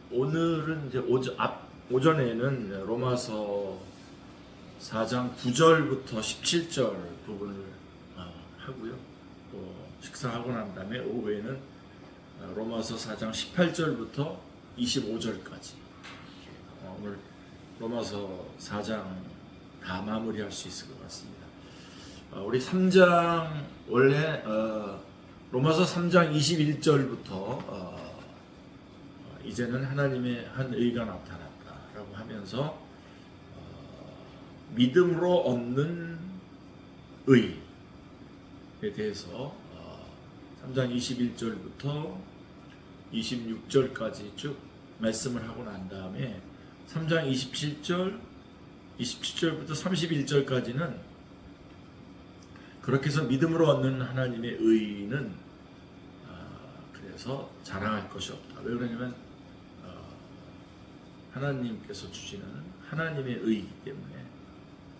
오늘은 이제 오전에는 로마서 4장 9절부터 17절 부분을 하고요. 또 식사하고 난 다음에 오후에는 로마서 4장 18절부터 25절까지 오늘 로마서 4장 다 마무리할 수 있을 것 같습니다. 우리 3장 원래 로마서 3장 21절부터 이제는 하나님의 한 의가 나타났다라고 하면서 믿음으로 얻는 의에 대해서 3장 21절부터 26절까지 쭉 말씀을 하고 난 다음에 3장 27절부터 31절까지는 그렇게 해서 믿음으로 얻는 하나님의 의는 그래서 자랑할 것이 없다. 왜 그러냐면 하나님께서 주시는 하나님의 의이기 때문에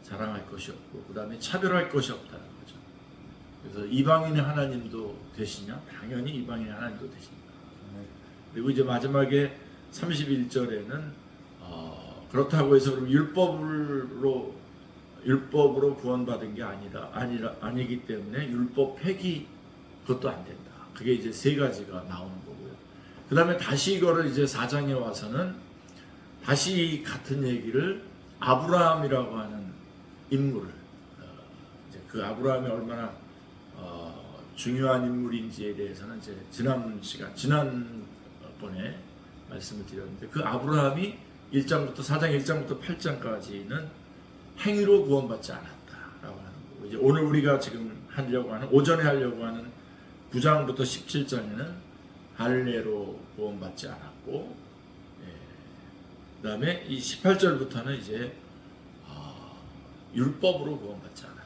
자랑할 것이 없고 그 다음에 차별할 것이 없다는 거죠. 그래서 이방인의 하나님도 되시냐? 당연히 이방인의 하나님도 되십니다. 그리고 이제 마지막에 31절에는 그렇다고 해서 그럼 율법으로 구원받은 게 아니기 때문에 율법 폐기 그것도 안 된다. 그게 이제 세 가지가 나오는 거고요. 그 다음에 다시 이거를 이제 4장에 와서는 다시 같은 얘기를 아브라함이라고 하는 인물을 이제 그 아브라함이 얼마나 중요한 인물인지에 대해서는 이제 지난번에 말씀을 드렸는데 그 아브라함이 4장 1장부터 8장까지는 행위로 구원받지 않았다라고 하는 거고 이제 오늘 우리가 지금 오전에 하려고 하는 9장부터 17장에는 할례로 구원받지 않았고 그 다음에 이 18절부터는 이제 율법으로 구원받지 않았다.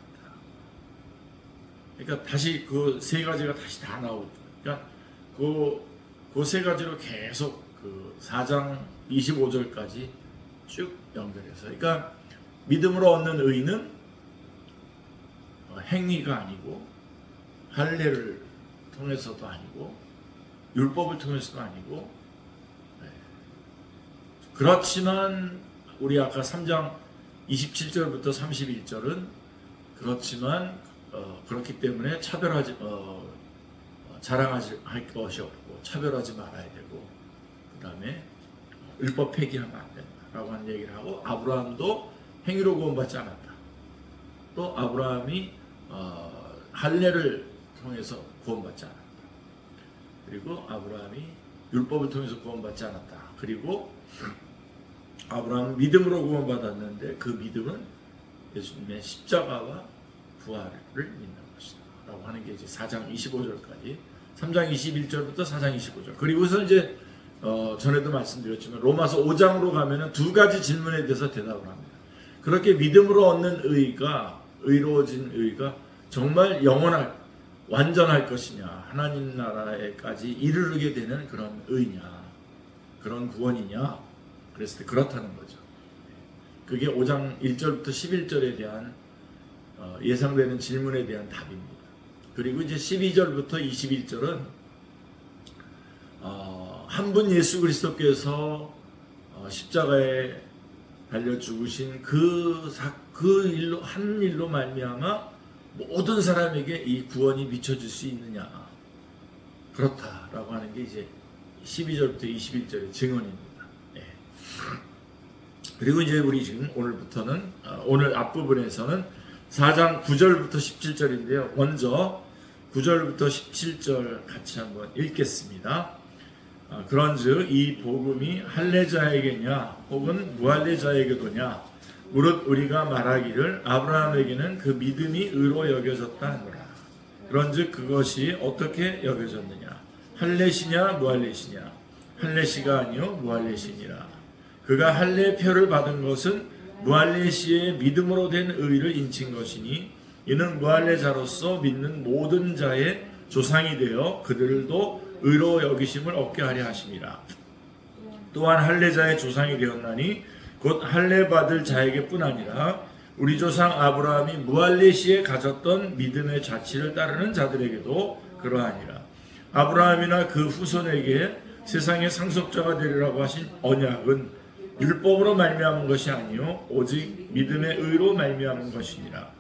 그러니까 다시 그 세 가지가 다시 다 나오죠. 그러니까 그 세 가지로 계속 그 4장 25절까지 쭉 연결해서 그러니까 믿음으로 얻는 의는 행위가 아니고 할례를 통해서도 아니고 율법을 통해서도 아니고 그렇지만 우리 아까 3장 27절부터 31절은 그렇지만 그렇기 때문에 자랑하지 할 것이 없고 차별하지 말아야 되고 그 다음에 율법 폐기하면 안 된다라고 하는 얘기를 하고 아브라함도 행위로 구원받지 않았다. 또 아브라함이 할례를 통해서 구원받지 않았다. 그리고 아브라함이 율법을 통해서 구원받지 않았다. 그리고 아브라함은 믿음으로 구원받았는데 그 믿음은 예수님의 십자가와 부활을 믿는 것이다 라고 하는 게 이제 4장 25절까지 3장 21절부터 4장 25절 그리고서 이제 전에도 말씀드렸지만 로마서 5장으로 가면은 두 가지 질문에 대해서 대답을 합니다. 그렇게 믿음으로 얻는 의로워진 의가 정말 완전할 것이냐 하나님 나라에까지 이르게 되는 그런 의냐 그런 구원이냐 그랬을 때 그렇다는 거죠. 그게 5장 1절부터 11절에 대한 예상되는 질문에 대한 답입니다. 그리고 이제 12절부터 21절은 한 분 예수 그리스도께서 십자가에 달려 죽으신 그 일로 말미암아 모든 사람에게 이 구원이 미쳐질 수 있느냐 그렇다라고 하는 게 이제 12절부터 21절의 증언입니다. 네. 그리고 이제 우리 지금 오늘 앞부분에서는 4장 9절부터 17절인데요. 먼저 9절부터 17절 같이 한번 읽겠습니다. 그런즉 이 복음이 할례자에게냐 혹은 무할례자에게도냐 무릇 우리가 말하기를 아브라함에게는 그 믿음이 의로 여겨졌다 하노라. 그런즉 그것이 어떻게 여겨졌느냐 할례시냐 무할례시냐 할례시가 아니요 무할례시니라. 그가 할례 표를 받은 것은 무할례시의 믿음으로 된 의를 인친 것이니 이는 무할례자로서 믿는 모든 자의 조상이 되어 그들도 의로 여기심을 얻게 하려 하심이라. 또한 할례자의 조상이 되었나니 곧 할례 받을 자에게뿐 아니라 우리 조상 아브라함이 무할례시에 가졌던 믿음의 자취를 따르는 자들에게도 그러하니라. 아브라함이나 그 후손에게 세상의 상속자가 되리라고 하신 언약은 율법으로 말미암은 것이 아니요 오직 믿음의 의로 말미암은 것이니라.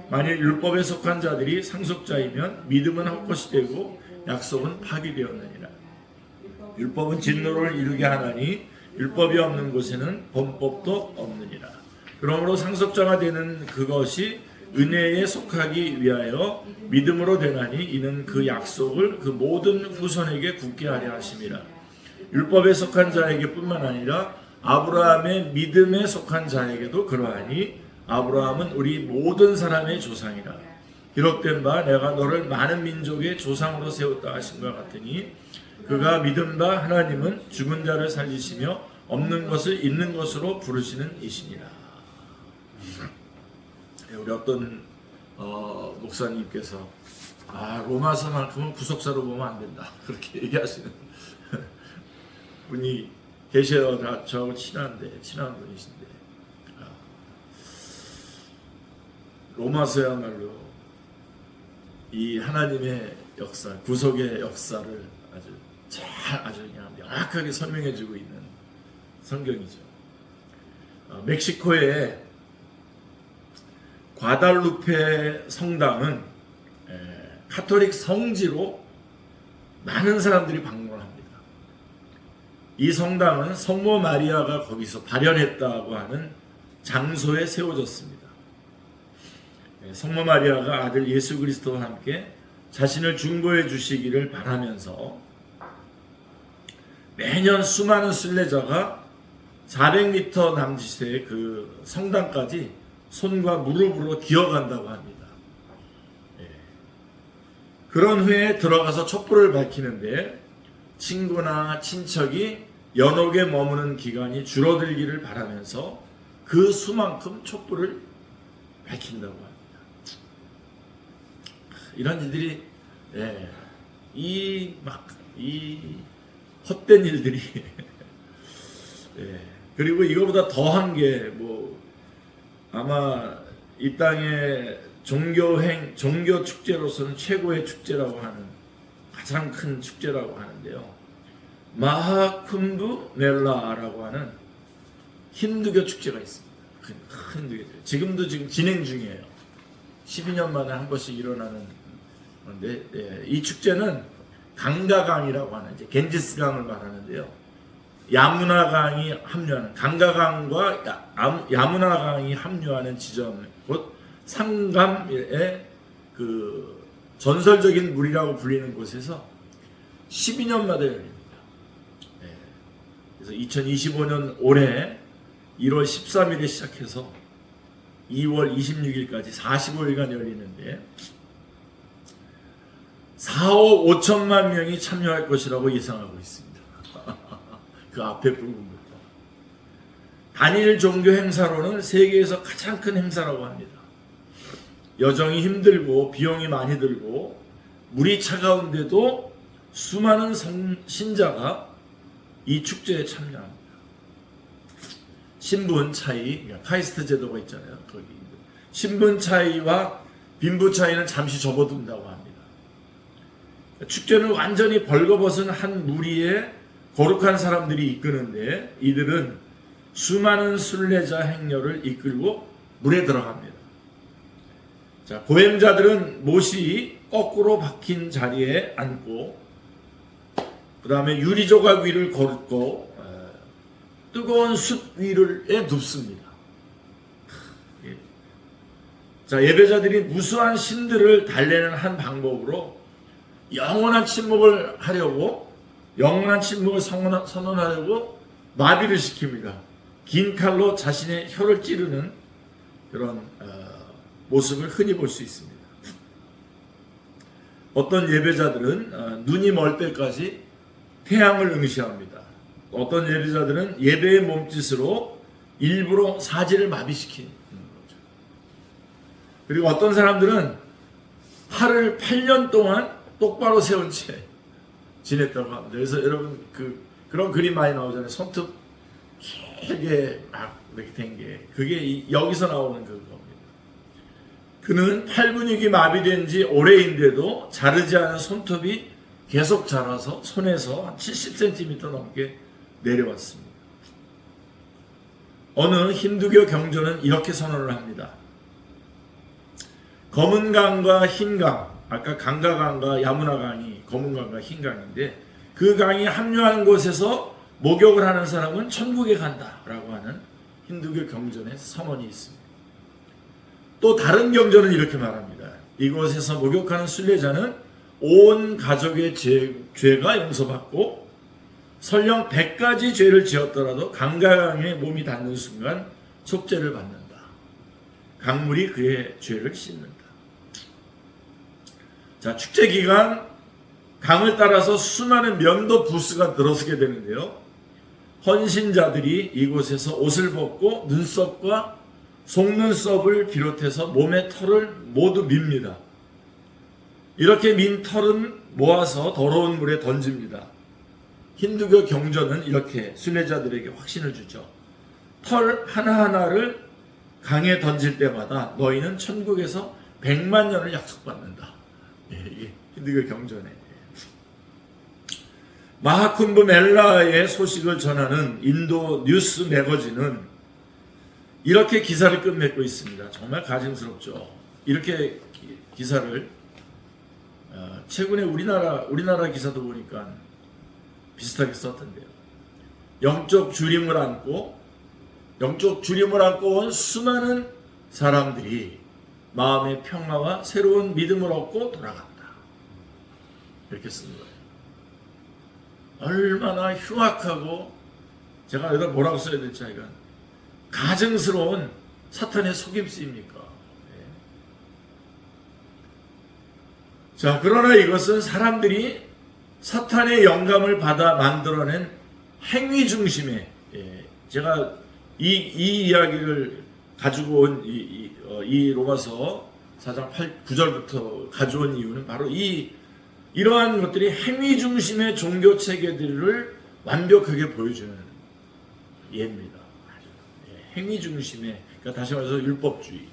만일 율법에 속한 자들이 상속자이면 믿음은 헛것이 되고 약속은 파기되었느니라. 율법은 진노를 이루게 하나니 율법이 없는 곳에는 범법도 없느니라. 그러므로 상속자가 되는 그것이 은혜에 속하기 위하여 믿음으로 되나니 이는 그 약속을 그 모든 후손에게 굳게 하려 하심이라. 율법에 속한 자에게 뿐만 아니라 아브라함의 믿음에 속한 자에게도 그러하니 아브라함은 우리 모든 사람의 조상이라. 기록된 바 내가 너를 많은 민족의 조상으로 세웠다 하신 것 같으니 그가 믿은 바 하나님은 죽은 자를 살리시며 없는 것을 있는 것으로 부르시는 이시니라. 우리 어떤 목사님께서 로마서만큼은 구속사로 보면 안 된다 그렇게 얘기하시는 분이 계셔요. 저하고 친한 분이신데 로마서야말로 이 하나님의 역사, 구속의 역사를 아주 그냥 명확하게 설명해주고 있는 성경이죠. 멕시코의 과달루페 성당은 카톨릭 성지로 많은 사람들이 방문합니다. 이 성당은 성모 마리아가 거기서 발현했다고 하는 장소에 세워졌습니다. 성모 마리아가 아들 예수 그리스도와 함께 자신을 중보해 주시기를 바라면서 매년 수많은 순례자가 400m 남짓의 그 성당까지 손과 무릎으로 기어간다고 합니다. 그런 후에 들어가서 촛불을 밝히는데 친구나 친척이 연옥에 머무는 기간이 줄어들기를 바라면서 그 수만큼 촛불을 밝힌다고 합니다. 이런 일들이 이 헛된 일들이 그리고 이거보다 더한 게 아마 이 땅의 종교 축제로서는 최고의 축제라고 하는 가장 큰 축제라고 하는데요. 마하쿤부 멜라라고 하는 힌두교 축제가 있습니다. 지금도 진행 중이에요. 12년 만에 한 번씩 일어나는 건데 이 축제는 강가강이라고 하는 이제 겐지스강을 말하는데요. 야무나강이 합류하는 강가강과 야무나강이 합류하는 지점 곧 상감의 그 전설적인 물이라고 불리는 곳에서 12년마다 열립니다. 그래서 2025년 올해 1월 13일에 시작해서 2월 26일까지 45일간 열리는데 4억 5천만 명이 참여할 것이라고 예상하고 있습니다. 그 앞에 부분부터. 단일 종교 행사로는 세계에서 가장 큰 행사라고 합니다. 여정이 힘들고 비용이 많이 들고 물이 차가운데도 수많은 신자가 이 축제에 참여합니다. 신분 차이, 카이스트 제도가 있잖아요. 거기 신분 차이와 빈부 차이는 잠시 접어둔다고 합니다. 축제는 완전히 벌거벗은 한 무리의 거룩한 사람들이 이끄는데 이들은 수많은 순례자 행렬을 이끌고 물에 들어갑니다. 자, 보행자들은 못이 거꾸로 박힌 자리에 앉고 그 다음에 유리조각 위를 걷고 뜨거운 숯 위에 눕습니다. 자, 예배자들이 무수한 신들을 달래는 한 방법으로 영원한 침묵을 하려고 영원한 침묵을 선언하려고 마비를 시킵니다. 긴 칼로 자신의 혀를 찌르는 그런 모습을 흔히 볼 수 있습니다. 어떤 예배자들은 눈이 멀 때까지 태양을 응시합니다. 어떤 예배자들은 예배의 몸짓으로 일부러 사지를 마비시키는 거죠. 그리고 어떤 사람들은 팔을 8년 동안 똑바로 세운 채 지냈다고 합니다. 그래서 여러분 그런 그림 많이 나오잖아요. 손톱 길게 막 이렇게 된 게 그게 여기서 나오는 그겁니다. 그는 팔 근육이 마비된 지 오래인데도 자르지 않은 손톱이 계속 자라서 손에서 한 70cm 넘게 내려왔습니다. 어느 힌두교 경전은 이렇게 선언을 합니다. 검은 강과 흰 강, 아까 강가강과 야무나강이 검은 강과 흰 강인데 그 강이 합류하는 곳에서 목욕을 하는 사람은 천국에 간다라고 하는 힌두교 경전의 선언이 있습니다. 또 다른 경전은 이렇게 말합니다. 이곳에서 목욕하는 순례자는 온 가족의 죄가 용서받고 설령 100가지 죄를 지었더라도 강가강에 몸이 닿는 순간 속죄를 받는다. 강물이 그의 죄를 씻는다. 자, 축제 기간 강을 따라서 수많은 면도 부스가 들어서게 되는데요. 헌신자들이 이곳에서 옷을 벗고 눈썹과 속눈썹을 비롯해서 몸의 털을 모두 밉니다. 이렇게 민 털은 모아서 더러운 물에 던집니다. 힌두교 경전은 이렇게 순례자들에게 확신을 주죠. 털 하나하나를 강에 던질 때마다 너희는 천국에서 100만 년을 약속받는다. 이게 힌두교 경전에. 마하쿤부 멜라의 소식을 전하는 인도 뉴스 매거진은 이렇게 기사를 끝맺고 있습니다. 정말 가증스럽죠. 이렇게 기사를 최근에 우리나라 기사도 보니까 비슷하게 썼던데요. 영적 주림을 안고 온 수많은 사람들이 마음의 평화와 새로운 믿음을 얻고 돌아간다. 이렇게 쓴 거예요. 얼마나 흉악하고 제가 여기다 뭐라고 써야 될지 알까? 가증스러운 사탄의 속임수입니까? 네. 자, 그러나 이것은 사람들이 사탄의 영감을 받아 만들어낸 행위 중심의, 제가 이 이야기를 가지고 온 이 로마서 4장 9절부터 가져온 이유는 바로 이러한 것들이 행위 중심의 종교 체계들을 완벽하게 보여주는 예입니다. 행위 중심의, 그러니까 다시 말해서 율법주의.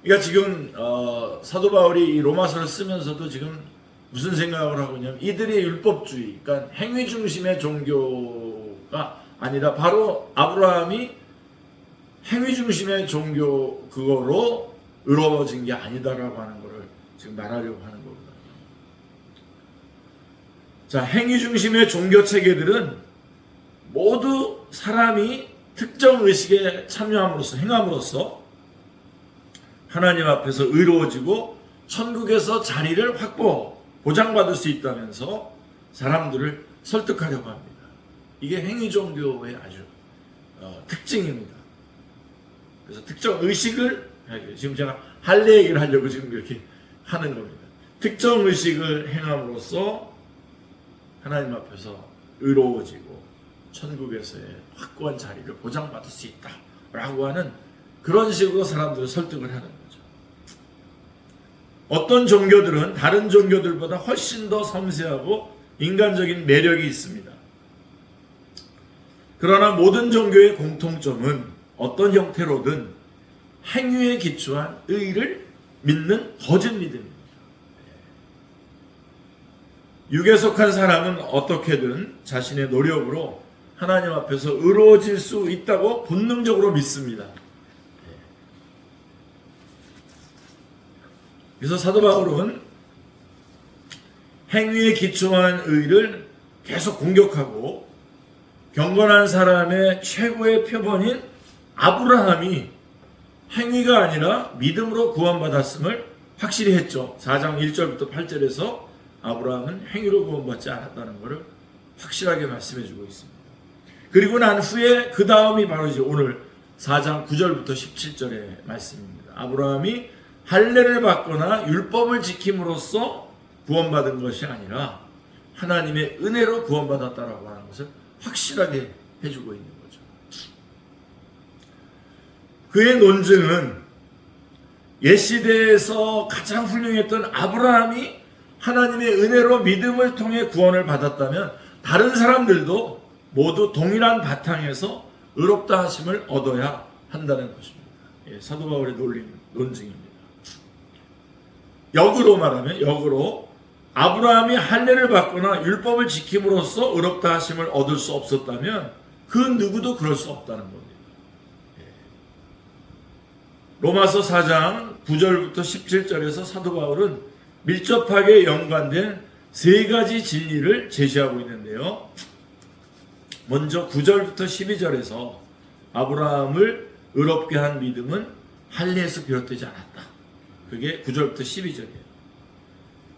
그러니까 지금 사도 바울이 이 로마서를 쓰면서도 지금 무슨 생각을 하고 있냐면 이들의 율법주의, 그러니까 행위 중심의 종교가 아니라 바로 아브라함이 행위 중심의 종교 그거로 의로워진 게 아니다라고 하는 것을 지금 말하려고 하는 겁니다. 자, 행위 중심의 종교 체계들은 모두 사람이 특정 의식에 참여함으로써, 행함으로써 하나님 앞에서 의로워지고 천국에서 자리를 보장받을 수 있다면서 사람들을 설득하려고 합니다. 이게 행위 종교의 아주 특징입니다. 그래서 특정 의식을, 지금 제가 할례 얘기를 하려고 지금 이렇게 하는 겁니다. 특정 의식을 행함으로써 하나님 앞에서 의로워지고 천국에서의 확고한 자리를 보장받을 수 있다라고 하는 그런 식으로 사람들을 설득을 하는 거죠. 어떤 종교들은 다른 종교들보다 훨씬 더 섬세하고 인간적인 매력이 있습니다. 그러나 모든 종교의 공통점은 어떤 형태로든 행위에 기초한 의를 믿는 거짓 믿음입니다. 육에 속한 사람은 어떻게든 자신의 노력으로 하나님 앞에서 의로워질 수 있다고 본능적으로 믿습니다. 그래서 사도 바울은 행위에 기초한 의를 계속 공격하고 경건한 사람의 최고의 표본인 아브라함이 행위가 아니라 믿음으로 구원받았음을 확실히 했죠. 4장 1절부터 8절에서 아브라함은 행위로 구원받지 않았다는 것을 확실하게 말씀해주고 있습니다. 그리고 난 후에 그 다음이 바로 이제 오늘 4장 9절부터 17절의 말씀입니다. 아브라함이 할례를 받거나 율법을 지킴으로써 구원받은 것이 아니라 하나님의 은혜로 구원받았다라고 하는 것을 확실하게 해주고 있는 거죠. 그의 논증은 옛 시대에서 가장 훌륭했던 아브라함이 하나님의 은혜로 믿음을 통해 구원을 받았다면 다른 사람들도 모두 동일한 바탕에서 의롭다 하심을 얻어야 한다는 것입니다. 사도 바울의 논증입니다. 역으로 말하면 역으로 아브라함이 할례를 받거나 율법을 지킴으로써 의롭다 하심을 얻을 수 없었다면 그 누구도 그럴 수 없다는 겁니다. 로마서 4장 9절부터 17절에서 사도 바울은 밀접하게 연관된 세 가지 진리를 제시하고 있는데요. 먼저 9절부터 12절에서 아브라함을 의롭게 한 믿음은 할례에서 비롯되지 않았다. 그게 9절부터 12절이에요.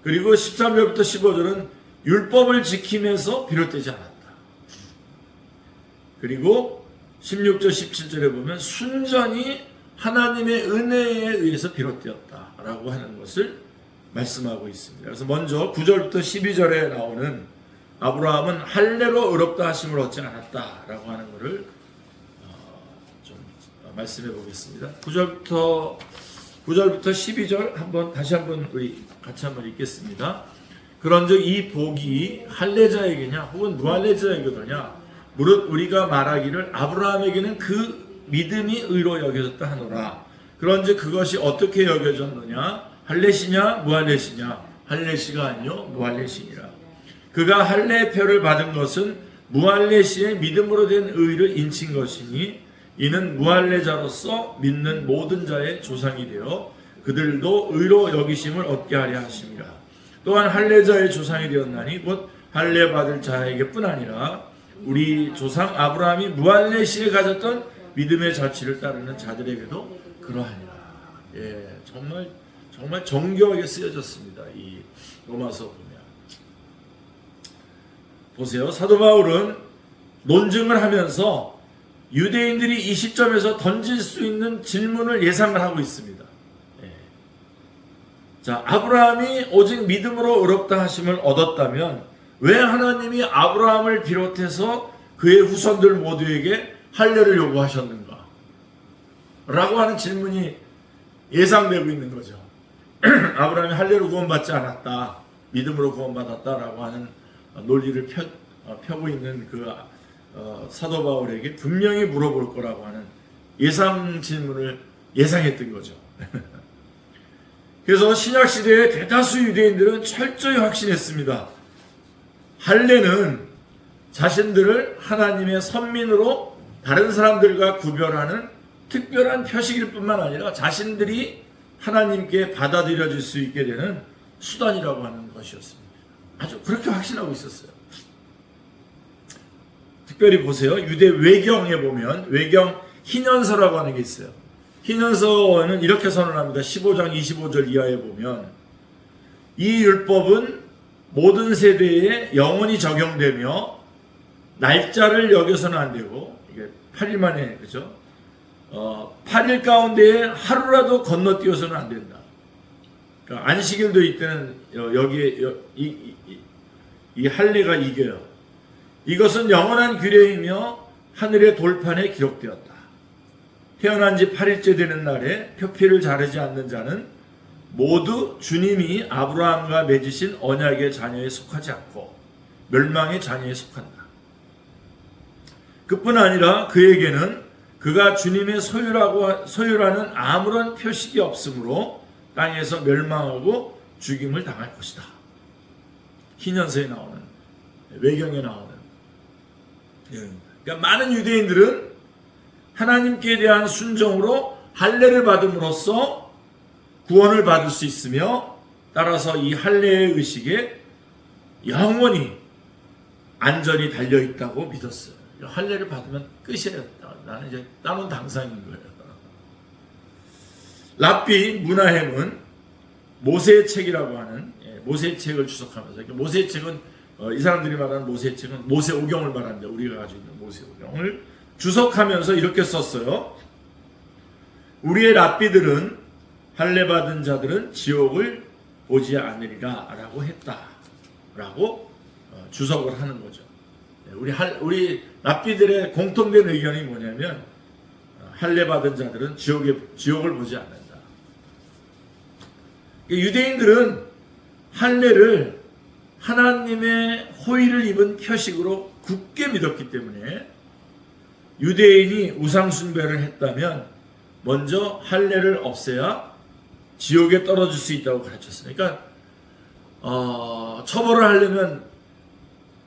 그리고 13절부터 15절은 율법을 지킴에서 비롯되지 않았다. 그리고 16절 17절에 보면 순전히 하나님의 은혜에 의해서 비롯되었다라고 하는 것을 말씀하고 있습니다. 그래서 먼저 9절부터 12절에 나오는 아브라함은 할례로 의롭다 하심을 얻지 않았다라고 하는 것을 좀 말씀해 보겠습니다. 9절부터 12절 다시 한번 우리 같이 한번 읽겠습니다. 그런즉 이 복이 할례자에게냐 혹은 무할례자에게냐 무릇 우리가 말하기를 아브라함에게는 그 믿음이 의로 여겨졌다 하노라. 그런즉 그것이 어떻게 여겨졌느냐? 할례시냐 무할례시냐? 할례시가 아니요 무할례시니라. 그가 할례의 표를 받은 것은 무할례시의 믿음으로 된 의를 인친 것이니 이는 무할례자로서 믿는 모든 자의 조상이 되어 그들도 의로 여기심을 얻게 하려 하심이라. 또한 할례자의 조상이 되었나니 곧 할례 받을 자에게뿐 아니라 우리 조상 아브라함이 무할례시에 가졌던 믿음의 자취를 따르는 자들에게도 그러하니라. 예, 정말 정교하게 쓰여졌습니다. 이 로마서 보면 보세요. 사도 바울은 논증을 하면서 유대인들이 이 시점에서 던질 수 있는 질문을 예상을 하고 있습니다. 예. 자, 아브라함이 오직 믿음으로 의롭다 하심을 얻었다면 왜 하나님이 아브라함을 비롯해서 그의 후손들 모두에게 할례를 요구하셨는가? 라고 하는 질문이 예상되고 있는 거죠. 아브라함이 할례로 구원받지 않았다, 믿음으로 구원받았다라고 하는 논리를 펴고 있는 그 사도 바울에게 분명히 물어볼 거라고 하는 예상 질문을 예상했던 거죠. 그래서 신약 시대의 대다수 유대인들은 철저히 확신했습니다. 할례는 자신들을 하나님의 선민으로 다른 사람들과 구별하는 특별한 표식일 뿐만 아니라 자신들이 하나님께 받아들여질 수 있게 되는 수단이라고 하는 것이었습니다. 아주 그렇게 확신하고 있었어요. 특별히 보세요. 유대 외경에 보면 외경 희년서라고 하는 게 있어요. 희년서는 이렇게 선언합니다. 15장 25절 이하에 보면 이 율법은 모든 세대에 영원히 적용되며 날짜를 여겨서는 안 되고 이게 8일 만에 그죠? 8일 가운데에 하루라도 건너뛰어서는 안 된다. 그러니까 안식일도 이때는 여기에 이 할례가 이겨요. 이것은 영원한 규례이며 하늘의 돌판에 기록되었다. 태어난 지 8일째 되는 날에 표피를 자르지 않는 자는 모두 주님이 아브라함과 맺으신 언약의 자녀에 속하지 않고 멸망의 자녀에 속한다. 그뿐 아니라 그에게는 그가 주님의 소유라는 아무런 표식이 없으므로 땅에서 멸망하고 죽임을 당할 것이다. 희년서에 나오는 외경에 나오는 그러니까 많은 유대인들은 하나님께 대한 순종으로 할례를 받음으로써 구원을 받을 수 있으며 따라서 이 할례의 의식에 영원히 안전이 달려있다고 믿었어요. 할례를 받으면 끝이에요. 나는 이제 남은 당상인 거예요. 랍비 무나헴은 모세의 책이라고 하는 모세의 책을 주석하면서 모세의 책은 이 사람들이 말하는 모세의 책은 모세오경을 말합니다. 우리가 가지고 있는 모세오경을 주석하면서 이렇게 썼어요. 우리의 랍비들은 할례 받은 자들은 지옥을 보지 않으리라 라고 했다라고 주석을 하는 거죠. 우리 랍비들의 공통된 의견이 뭐냐면 할례 받은 자들은 지옥을 보지 않는다. 유대인들은 할례를 하나님의 호의를 입은 표식으로 굳게 믿었기 때문에 유대인이 우상 숭배를 했다면 먼저 할례를 없애야 지옥에 떨어질 수 있다고 가르쳤어요. 그러니까 처벌을 하려면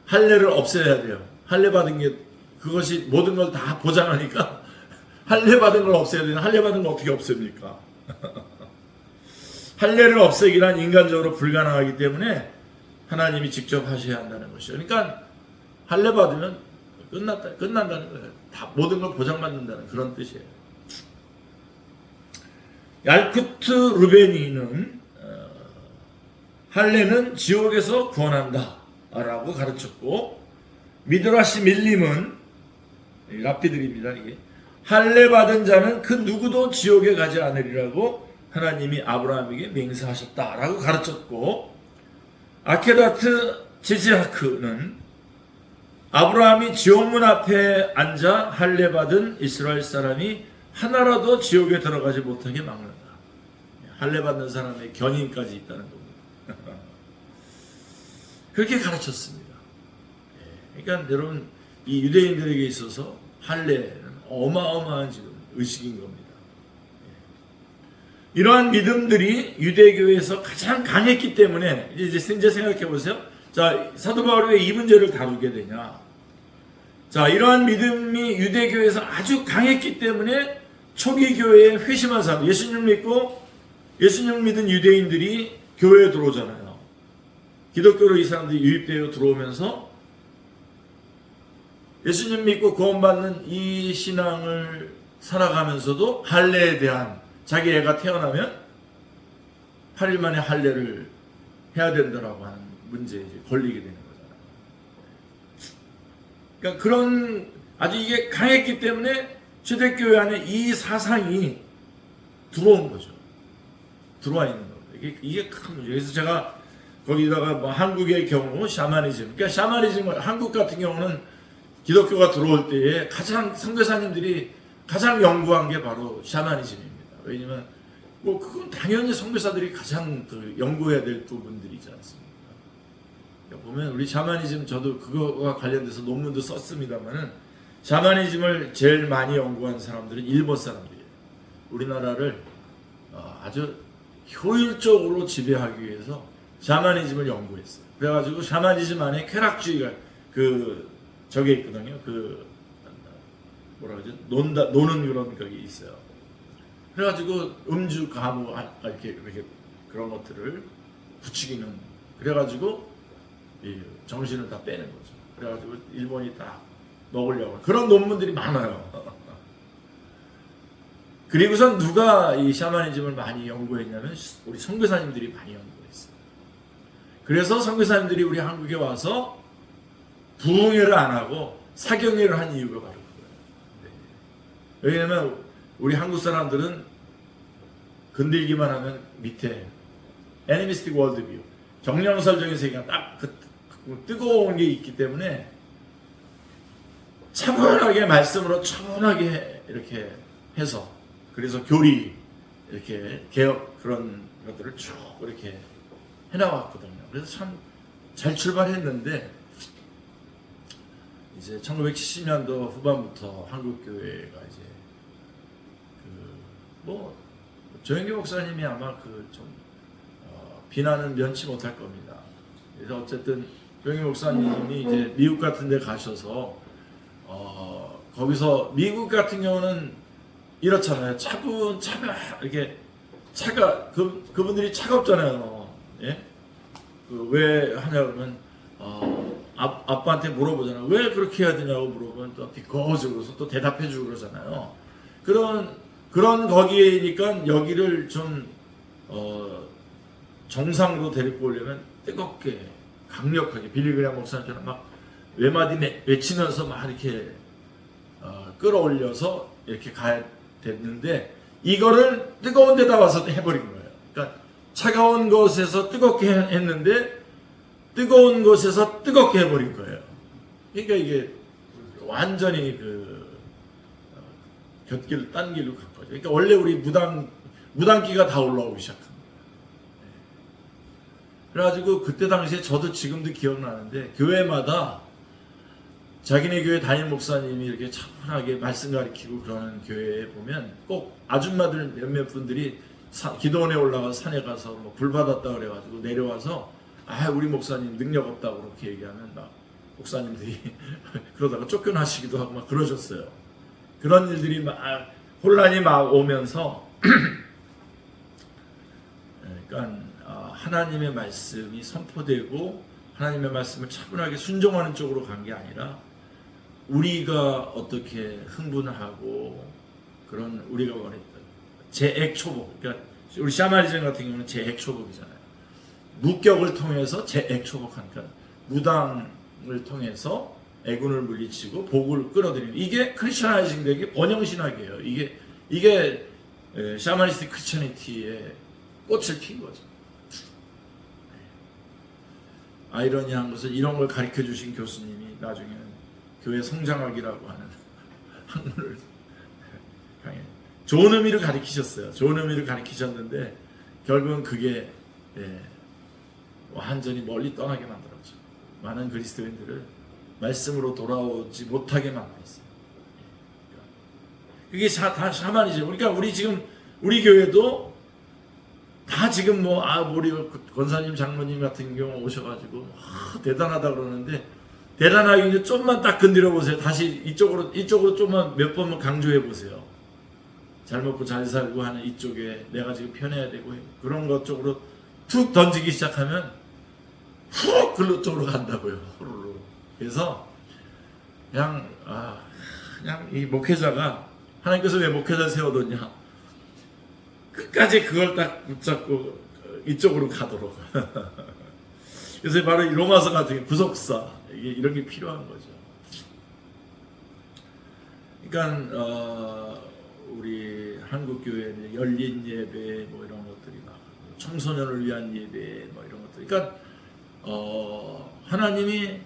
할례를 없애야 돼요. 할례 받은 게 그것이 모든 걸 다 보장하니까 할례 받은 걸 없애야 되는, 할례 받은 거 어떻게 없앱니까? 할례를 없애기란 인간적으로 불가능하기 때문에 하나님이 직접 하셔야 한다는 것이죠. 그러니까 할례 받으면 끝난다는 거예요. 다 모든 걸 보장받는다는 그런 뜻이에요. 얄쿠트 루베니는 할례는 지옥에서 구원한다 라고 가르쳤고, 미드라시 밀림은 랍비들입니다. 이게 할례 받은 자는 그 누구도 지옥에 가지 않으리라고 하나님이 아브라함에게 맹세하셨다라고 가르쳤고, 아케다트 제지하크는 아브라함이 지옥문 앞에 앉아 할례 받은 이스라엘 사람이 하나라도 지옥에 들어가지 못하게 막는다. 할례 받는 사람의 견인까지 있다는 겁니다. 그렇게 가르쳤습니다. 그러니까 여러분, 이 유대인들에게 있어서 할례는 어마어마한 지금 의식인 겁니다. 이러한 믿음들이 유대교에서 가장 강했기 때문에 이제 생각해 보세요. 자, 사도 바울이 왜 이 문제를 다루게 되냐? 자, 이러한 믿음이 유대교에서 아주 강했기 때문에 초기 교회에 회심한 사람, 예수님 믿고 예수님 믿은 유대인들이 교회에 들어오잖아요. 기독교로 이 사람들이 유입되어 들어오면서 예수님 믿고 구원받는 이 신앙을 살아가면서도 할례에 대한, 자기 애가 태어나면 8일 만에 할례를 해야 된다라고 하는 문제에 이제 걸리게 되는 거잖아요. 그러니까 그런 아주 이게 강했기 때문에 초대교회 안에 이 사상이 들어온 거죠. 들어와 있는 겁니다. 이게 큰 문제. 그래서 제가 거기다가 뭐 한국의 경우 샤머니즘, 그러니까 샤머니즘, 한국 같은 경우는 기독교가 들어올 때에 가장 선교사님들이 가장 연구한 게 바로 샤머니즘입니다. 왜냐면 뭐 그건 당연히 선교사들이 가장 그 연구해야 될 부분들이지 않습니까? 그러니까 보면 우리 샤머니즘, 저도 그거와 관련돼서 논문도 썼습니다만은 샤머니즘을 제일 많이 연구한 사람들은 일본 사람들이에요. 우리나라를 아주 효율적으로 지배하기 위해서 샤머니즘을 연구했어요. 그래가지고 샤머니즘 안에 쾌락주의가 저게 있거든요. 뭐라 그러죠? 노는 그런 게 있어요. 그래가지고 음주, 가무, 이렇게 그런 것들을 부추기는, 그래가지고 정신을 다 빼는 거죠. 그래가지고 일본이 다 먹으려고 그런 논문들이 많아요. 그리고선 누가 이 샤머니즘을 많이 연구했냐면 우리 선교사님들이 많이 연구했어요. 그래서 선교사님들이 우리 한국에 와서 부흥회를 안 하고 사경회를 한 이유가 바로 그거예요. 왜냐하면 우리 한국 사람들은 건들기만 하면 밑에 애니미스틱 월드뷰, 정령설적인 세계가 딱 뜨거운 게 있기 때문에 차분하게 말씀으로 차분하게 이렇게 해서, 그래서 교리 이렇게 개혁 그런 것들을 쭉 이렇게 해나왔거든요. 그래서 참 잘 출발했는데 이제 1970년도 후반부터 한국 교회가 이제 조영기 목사님이 아마 좀 비난은 면치 못할 겁니다. 그래서 어쨌든 조영기 목사님이 이제 미국 같은 데 가셔서 거기서 미국 같은 경우는 이렇잖아요. 차분 이렇게 그분들이 차갑잖아요. 예? 왜 하냐 그러면 아빠한테 물어보잖아요. 왜 그렇게 해야 되냐고 물어보면 또 비꼬적으로서 또 대답해주고 그러잖아요. 그런 거기에니까 여기를 좀 정상으로 데리고 오려면 뜨겁게 강력하게 빌리그레이엄 목사님처럼 막 외마디 외치면서 막 이렇게 끌어올려서 이렇게 가야 됐는데, 이거를 뜨거운 데다 와서 해버린 거예요. 그러니까 차가운 곳에서 뜨겁게 했는데 뜨거운 곳에서 뜨겁게 해버린 거예요. 그러니까 이게 완전히 곁길을 딴 길로 간 거죠. 그러니까 원래 우리 무당기가 다 올라오기 시작한 거예요. 그래가지고 그때 당시에 저도 지금도 기억나는데, 교회마다 자기네 교회 담임 목사님이 이렇게 차분하게 말씀 가르치고 그러는 교회에 보면 꼭 아줌마들 몇몇 분들이 기도원에 올라가서 산에 가서 뭐 불 받았다 그래가지고 내려와서 우리 목사님 능력 없다고 그렇게 얘기하면 막 목사님들이 그러다가 쫓겨나시기도 하고 막 그러셨어요. 그런 일들이 막 혼란이 막 오면서 그러니까 하나님의 말씀이 선포되고 하나님의 말씀을 차분하게 순종하는 쪽으로 간 게 아니라 우리가 어떻게 흥분하고 그런 우리가 원했던 재액초복, 그러니까 우리 샤머니즘 같은 경우는 재액초복이잖아요. 무격을 통해서 재액초복하니까 무당을 통해서 애군을 물리치고 복을 끌어들이는, 이게 크리스천아이징 되게 번영신학이에요. 이게 샤머니스틱 크리스천리티의 꽃을 핀 거죠. 아이러니한 것은 이런 걸 가르쳐 주신 교수님이 나중에는 교회 성장학이라고 하는 학문을 좋은 의미를 가르치셨어요. 좋은 의미를 가르치셨는데 결국은 그게 완전히 멀리 떠나게 만들었죠. 많은 그리스도인들을 말씀으로 돌아오지 못하게 만들었어요. 그게 다 샤머니즘. 그러니까 우리 교회도 다 지금 우리 권사님 장로님 같은 경우 오셔가지고 대단하다 그러는데, 대단하게 이제 좀만 딱 건드려 보세요. 다시 이쪽으로 좀만 몇 번만 강조해 보세요. 잘 먹고 잘 살고 하는 이쪽에 내가 지금 편해야 되고 그런 것 쪽으로 툭 던지기 시작하면 훅 글로 쪽으로 간다고요. 그래서 그냥 이 목회자가, 하나님께서 왜 목회자 세워뒀냐, 끝까지 그걸 딱 붙잡고 이쪽으로 가도록. 그래서 바로 이 로마서 같은 게 구속사, 이런 게 필요한 거죠. 그러니까 우리 한국 교회는 열린 예배 이런 것들이 막 청소년을 위한 예배 이런 것들. 그러니까 하나님이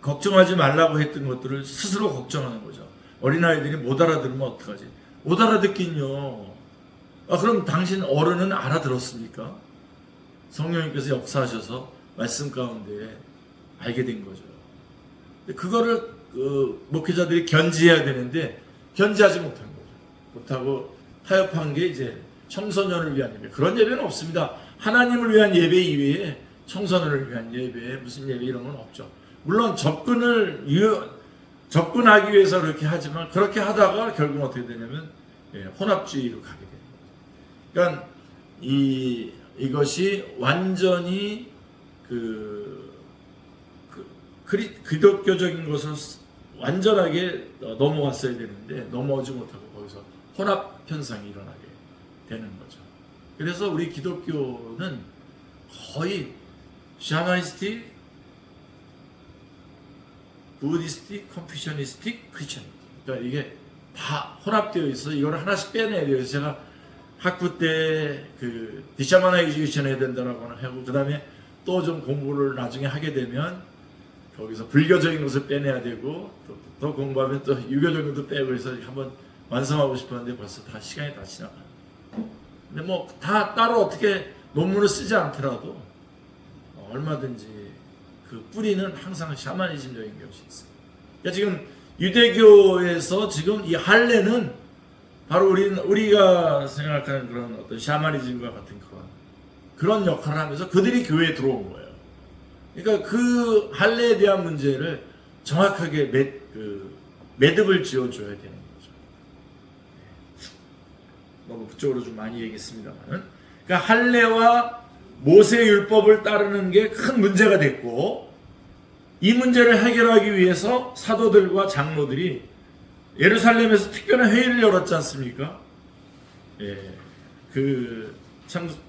걱정하지 말라고 했던 것들을 스스로 걱정하는 거죠. 어린아이들이 못 알아들으면 어떡하지? 못 알아듣긴요. 그럼 당신 어른은 알아들었습니까? 성령님께서 역사하셔서 말씀 가운데 알게 된 거죠. 그거를 목회자들이 견지해야 되는데 견지하지 못한 거죠. 못하고 타협한 게 이제 청소년을 위한 예배. 그런 예배는 없습니다. 하나님을 위한 예배 이외에 청소년을 위한 예배, 무슨 예배 이런 건 없죠. 물론 접근하기 위해서 그렇게 하지만, 그렇게 하다가 결국 어떻게 되냐면 혼합주의로 가게 됩니다. 그러니까 이것이 완전히 기독교적인 것을 완전하게 넘어갔어야 되는데 넘어오지 못하고 거기서 혼합 현상이 일어나게 되는 거죠. 그래서 우리 기독교는 거의 샤머니스틱, 부디스틱, 컨퓨셔니스틱, 크리스천이티. 그러니까 이게 다 혼합되어 있어. 이걸 하나씩 빼내야 돼요. 제가 학부 때 디샤마나이제이션 해야 된다라고 하고, 그 다음에 또 좀 공부를 나중에 하게 되면 거기서 불교적인 것을 빼내야 되고, 또 공부하면 또 유교적인 것도 빼고 해서 한번 완성하고 싶었는데 벌써 다 시간이 다 지나가요. 근데 다 따로 어떻게 논문을 쓰지 않더라도 얼마든지 그 뿌리는 항상 샤머니즘적인 것이 있어요. 그러니까 지금 유대교에서 지금 이 할례는 바로 우리가 생각하는 그런 어떤 샤머니즘과 같은 그런 역할을 하면서 그들이 교회에 들어온 거예요. 그러니까 그 할례에 대한 문제를 정확하게 매듭을 지어줘야 되는 거죠. 너무 그쪽으로 좀 많이 얘기했습니다만, 그러니까 할례와 모세 율법을 따르는 게 큰 문제가 됐고, 이 문제를 해결하기 위해서 사도들과 장로들이 예루살렘에서 특별한 회의를 열었지 않습니까?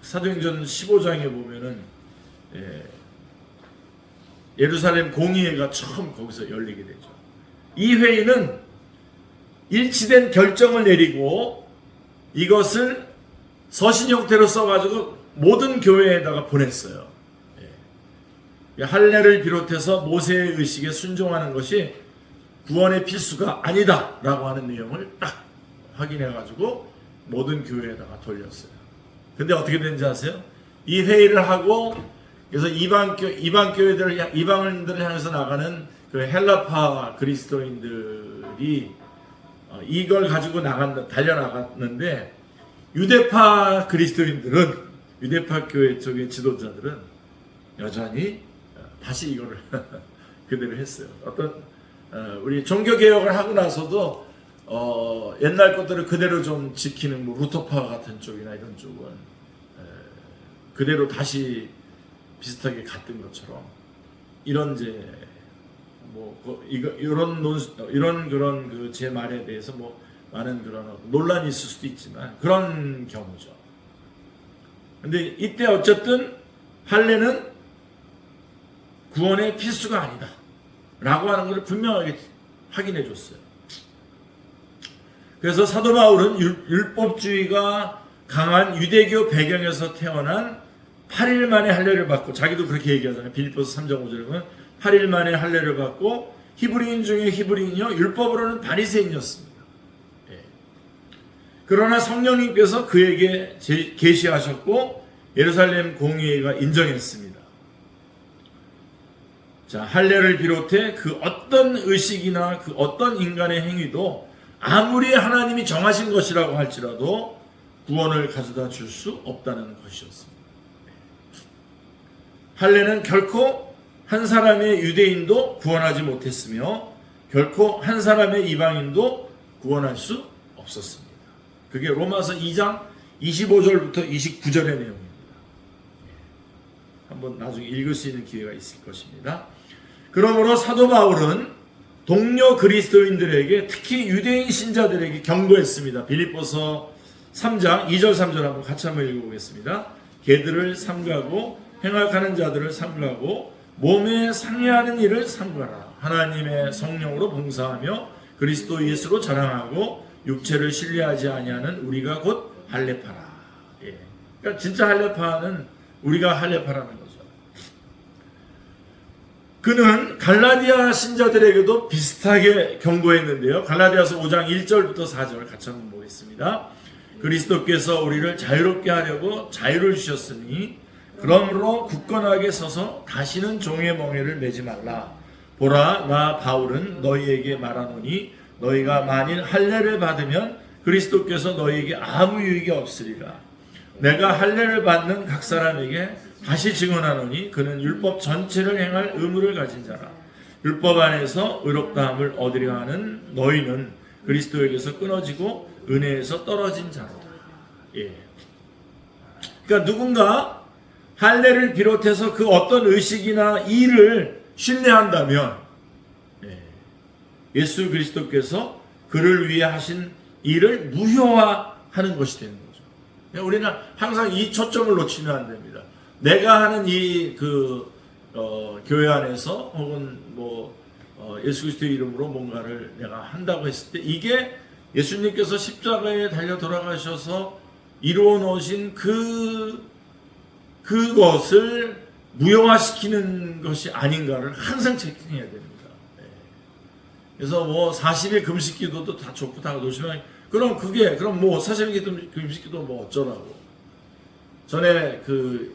사도행전 15장에 보면은 예루살렘 공의회가 처음 거기서 열리게 되죠. 이 회의는 일치된 결정을 내리고 이것을 서신 형태로 써가지고 모든 교회에다가 보냈어요. 할례를 비롯해서 모세의 의식에 순종하는 것이 구원의 필수가 아니다라고 하는 내용을 딱 확인해가지고 모든 교회에다가 돌렸어요. 근데 어떻게 되는지 아세요? 이 회의를 하고, 그래서 이방인들을 향해서 나가는 그 헬라파 그리스도인들이 이걸 가지고 달려나갔는데, 유대파 그리스도인들은, 유대파 교회 쪽의 지도자들은 여전히 다시 이거를 그대로 했어요. 우리 종교 개혁을 하고 나서도 옛날 것들을 그대로 좀 지키는 뭐 루터파 같은 쪽이나 이런 쪽은 그대로 다시 비슷하게 갔던 것처럼 이런 이런 그런 그 제 말에 대해서 뭐 많은 그런 논란이 있을 수도 있지만 그런 경우죠. 근데 이때 어쨌든 할례는 구원의 필수가 아니다 라고 하는 것을 분명하게 확인해 줬어요. 그래서 사도 바울은 율법주의가 강한 유대교 배경에서 태어난 8일 만에 할례를 받고, 자기도 그렇게 얘기하잖아요. 빌립보서 3장 5절에 보면 8일 만에 할례를 받고 히브리인 중에 히브리인이요 율법으로는 바리새인이었습니다. 그러나 성령님께서 그에게 계시하셨고 예루살렘 공의회가 인정했습니다. 자, 할례를 비롯해 그 어떤 의식이나 그 어떤 인간의 행위도 아무리 하나님이 정하신 것이라고 할지라도 구원을 가져다 줄 수 없다는 것이었습니다. 할례는 결코 한 사람의 유대인도 구원하지 못했으며 결코 한 사람의 이방인도 구원할 수 없었습니다. 그게 로마서 2장 25절부터 29절의 내용입니다. 한번 나중에 읽을 수 있는 기회가 있을 것입니다. 그러므로 사도 바울은 동료 그리스도인들에게, 특히 유대인 신자들에게 경고했습니다. 빌립보서 3장 2절 3절 한번 같이 한번 읽어보겠습니다. 개들을 삼가고 행악하는 자들을 삼가고 몸에 상해하는 일을 삼가라. 하나님의 성령으로 봉사하며 그리스도 예수로 자랑하고 육체를 신뢰하지 아니하는 우리가 곧 할례파라. 그러니까 진짜 할례파는 우리가 할례파라는 거죠. 그는 갈라디아 신자들에게도 비슷하게 경고했는데요. 갈라디아서 5장 1절부터 4절 같이 한번 보겠습니다. 그리스도께서 우리를 자유롭게 하려고 자유를 주셨으니 그러므로 굳건하게 서서 다시는 종의 멍에를 매지 말라. 보라, 나 바울은 너희에게 말하노니 너희가 만일 할례를 받으면 그리스도께서 너희에게 아무 유익이 없으리라. 내가 할례를 받는 각 사람에게 다시 증언하노니 그는 율법 전체를 행할 의무를 가진 자라. 율법 안에서 의롭다함을 얻으려 하는 너희는 그리스도에게서 끊어지고 은혜에서 떨어진 자로다. 그러니까 누군가 할례를 비롯해서 그 어떤 의식이나 일을 신뢰한다면 예수 그리스도께서 그를 위해 하신 일을 무효화하는 것이 되는 거죠. 우리는 항상 이 초점을 놓치면 안 됩니다. 내가 하는 교회 안에서 혹은 예수 그리스도의 이름으로 뭔가를 내가 한다고 했을 때 이게 예수님께서 십자가에 달려 돌아가셔서 이루어 놓으신 그것을 무효화시키는 것이 아닌가를 항상 체크해야 됩니다. 그래서 40일 금식 기도도 다 좋고 다 놓으시면 그럼 40일 금식 기도 어쩌라고. 전에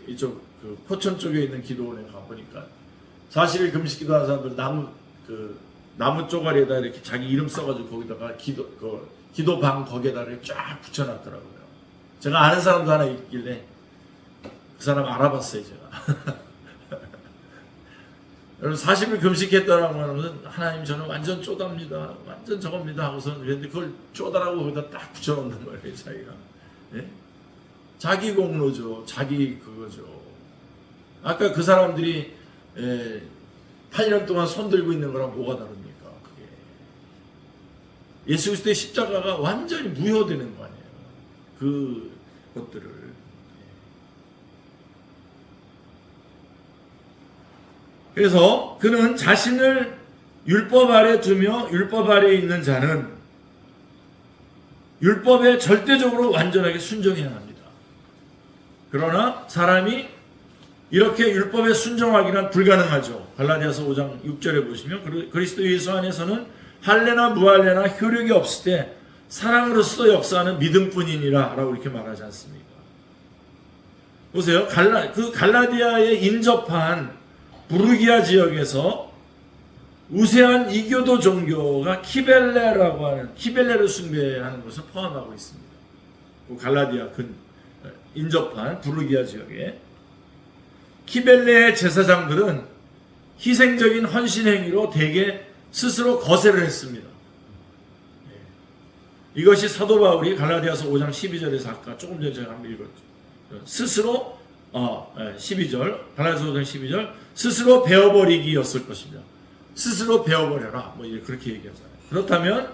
이쪽 포천 쪽에 있는 기도원에 가보니까 40일 금식 기도하는 사람들 나무 쪼가리에다 이렇게 자기 이름 써가지고 거기다가 기도방 거기에다 이렇게 쫙 붙여놨더라고요. 제가 아는 사람도 하나 있길래 그 사람 알아봤어요, 제가. 여러분 40일 금식했다라고 하면 하나님 저는 완전 쪼답니다. 완전 저겁니다 하고서 그랬는데 그걸 쪼다라고 거기다 딱 붙여놓는 거예요, 자기가. 예? 자기 공로죠. 자기 그거죠. 아까 그 사람들이 8년 동안 손 들고 있는 거랑 뭐가 다릅니까? 그게 예수 그리스도의 십자가가 완전히 무효되는 거 아니에요. 그것들을. 그래서 그는 자신을 율법 아래 두며 율법 아래에 있는 자는 율법에 절대적으로 완전하게 순종해야 합니다. 그러나 사람이 이렇게 율법에 순종하기는 불가능하죠. 갈라디아서 5장 6절에 보시면 그리스도 예수 안에서는 할례나 무할례나 효력이 없을 때 사랑으로서 역사하는 믿음뿐이니라 라고 이렇게 말하지 않습니까? 보세요. 갈라디아에 인접한 부르기아 지역에서 우세한 이교도 종교가 키벨레라고 하는, 키벨레를 숭배하는 것을 포함하고 있습니다. 그 갈라디아 인접한 부르기아 지역에 키벨레의 제사장들은 희생적인 헌신 행위로 대개 스스로 거세를 했습니다. 이것이 사도 바울이 갈라디아서 5장 12절에서 아까 조금 전에 제가 한번 읽었죠. 스스로 12절 갈라디아서 5장 12절 스스로 베어버리기였을 것입니다. 스스로 베어버려라 뭐 그렇게 얘기하잖아요. 그렇다면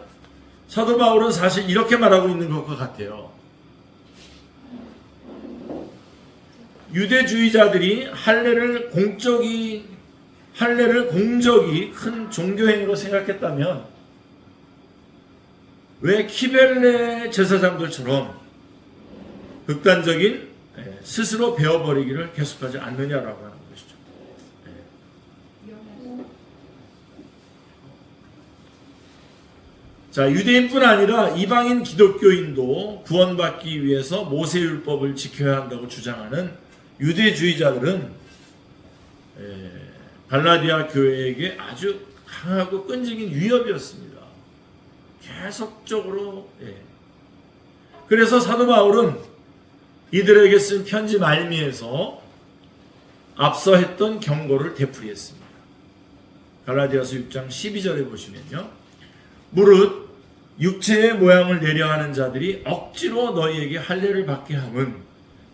사도 바울은 사실 이렇게 말하고 있는 것과 같아요. 유대주의자들이 할례를 공적이 큰 종교행위로 생각했다면 왜 키벨레 제사장들처럼 극단적인 스스로 베어버리기를 계속하지 않느냐라고 하는 것이죠. 자, 유대인뿐 아니라 이방인 기독교인도 구원받기 위해서 모세율법을 지켜야 한다고 주장하는 유대주의자들은 갈라디아 교회에게 아주 강하고 끈질긴 위협이었습니다. 계속적으로. 그래서 사도 바울은 이들에게 쓴 편지 말미에서 앞서 했던 경고를 되풀이했습니다. 갈라디아서 6장 12절에 보시면요. 무릇 육체의 모양을 내려하는 자들이 억지로 너희에게 할례를 받게 함은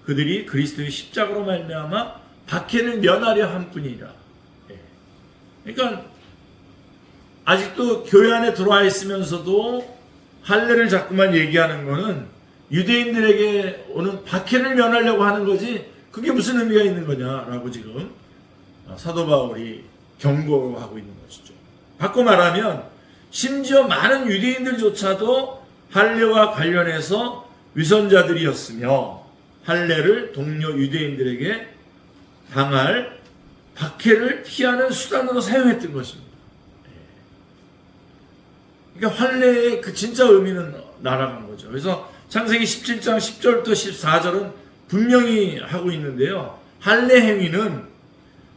그들이 그리스도의 십자가로 말미암아 박해를 면하려 함뿐이라. 그러니까 아직도 교회 안에 들어와 있으면서도 할례를 자꾸만 얘기하는 것은 유대인들에게 오는 박해를 면하려고 하는 거지 그게 무슨 의미가 있는 거냐라고 지금 사도 바울이 경고하고 있는 것이죠. 바꿔 말하면 심지어 많은 유대인들조차도 할례와 관련해서 위선자들이었으며 할례를 동료 유대인들에게 당할 박해를 피하는 수단으로 사용했던 것입니다. 그러니까 할례의 그 진짜 의미는 날아간 거죠. 그래서 창세기 17장 10절부터 14절은 분명히 하고 있는데요. 할례 행위는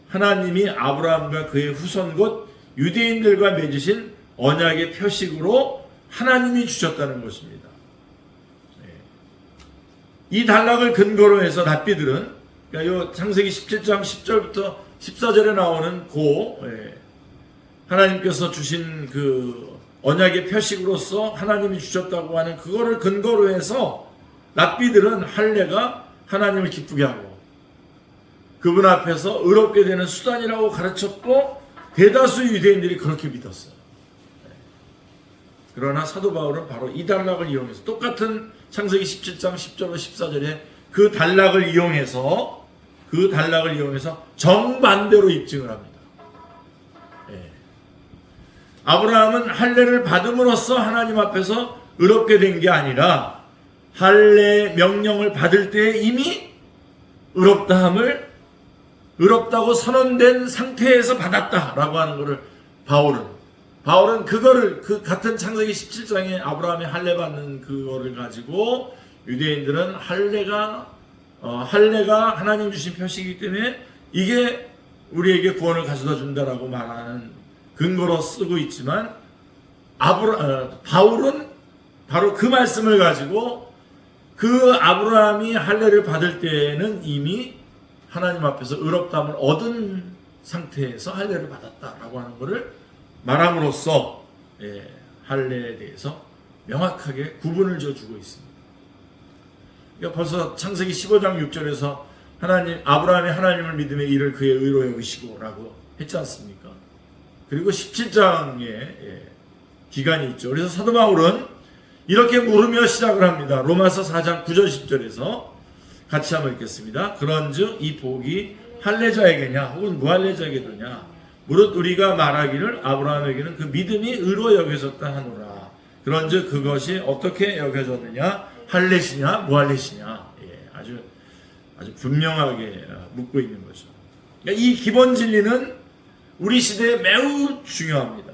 하나님이 아브라함과 그의 후손 곧 유대인들과 맺으신 언약의 표식으로 하나님이 주셨다는 것입니다. 이 단락을 근거로 해서 랍비들은 그러니까 창세기 17장 10절부터 14절에 나오는 하나님께서 주신 그 언약의 표식으로서 하나님이 주셨다고 하는 그거를 근거로 해서 랍비들은 할례가 하나님을 기쁘게 하고 그분 앞에서 의롭게 되는 수단이라고 가르쳤고 대다수 유대인들이 그렇게 믿었어요. 그러나 사도 바울은 바로 이 단락을 이용해서 똑같은 창세기 17장 10절로 14절에 그 단락을 이용해서 정반대로 입증을 합니다. 아브라함은 할례를 받음으로써 하나님 앞에서 의롭게 된 게 아니라 할례 명령을 받을 때 이미 의롭다고 선언된 상태에서 받았다라고 하는 것을 바울은 그거를 그 같은 창세기 17장에 아브라함이 할례 받는 그거를 가지고 유대인들은 할례가 하나님 주신 표식이기 때문에 이게 우리에게 구원을 가져다 준다라고 말하는 근거로 쓰고 있지만 바울은 바로 그 말씀을 가지고 그 아브라함이 할례를 받을 때는 이미 하나님 앞에서 의롭다함을 얻은 상태에서 할례를 받았다라고 하는 것을 말함으로써 할례에 대해서 명확하게 구분을 지어주고 있습니다. 그러니까 벌써 창세기 15장 6절에서 아브라함이 하나님을 믿음에 이를 그의 의로 여기시고라고 했지 않습니까? 그리고 17장에 기간이 있죠. 그래서 사도 바울은 이렇게 물으며 시작을 합니다. 로마서 4장 9절 10절에서 같이 한번 읽겠습니다. 그런즉 이 복이 할례자에게냐 혹은 무할례자에게도냐 무릇 우리가 말하기를 아브라함에게는 그 믿음이 의로 여겨졌다 하노라. 그런즉 그것이 어떻게 여겨졌느냐 할례시냐 무할례시냐 아주 분명하게 묻고 있는 거죠. 그러니까 이 기본 진리는 우리 시대에 매우 중요합니다.